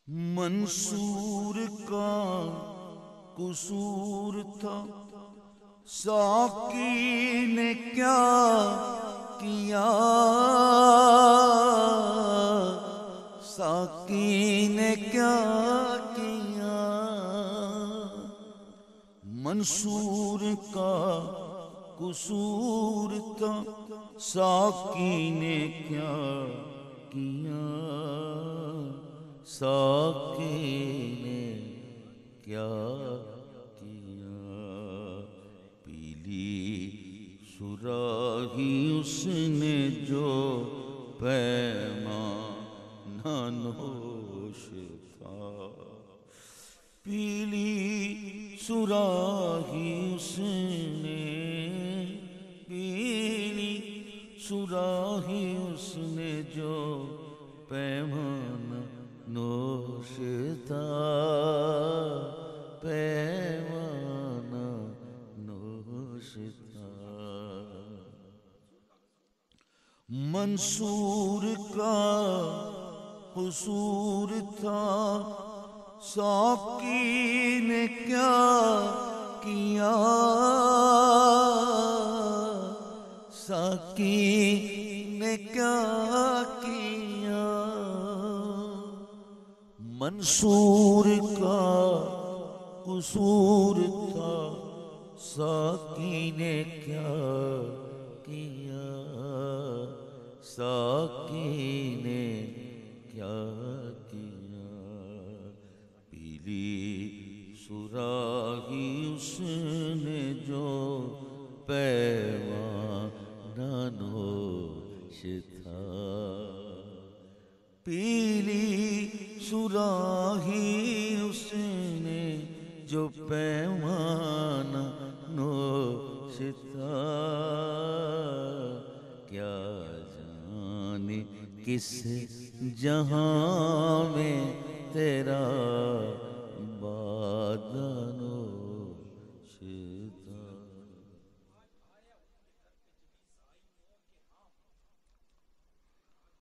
منصور کا قصور تھا، ساقی نے کیا کیا، ساقی نے کیا کیا۔ منصور کا قصور تھا، ساقی نے کیا کیا، ساقی نے کیا کیا۔ پیلی صراحی اس نے جو پیمانہ نوش تھا، پیلی صراحی اس نے، پیلی صراحی اس نے جو پیمانہ نوش تھا، پیمانہ نوش تھا۔ منصور کا قصور تھا، ساقی نے کیا کیا، ساقی نے کیا کیا۔ منصور کا قصور تھا، ساقی نے کیا کیا، ساقی نے کیا کیا۔ پیلی صراحی اس نے جو پیمانہ نوش تھا، پیلی صراحی اس نے جو پیمانہ نوش تھا۔ کیا جانے کس جہاں میں تیرا بادن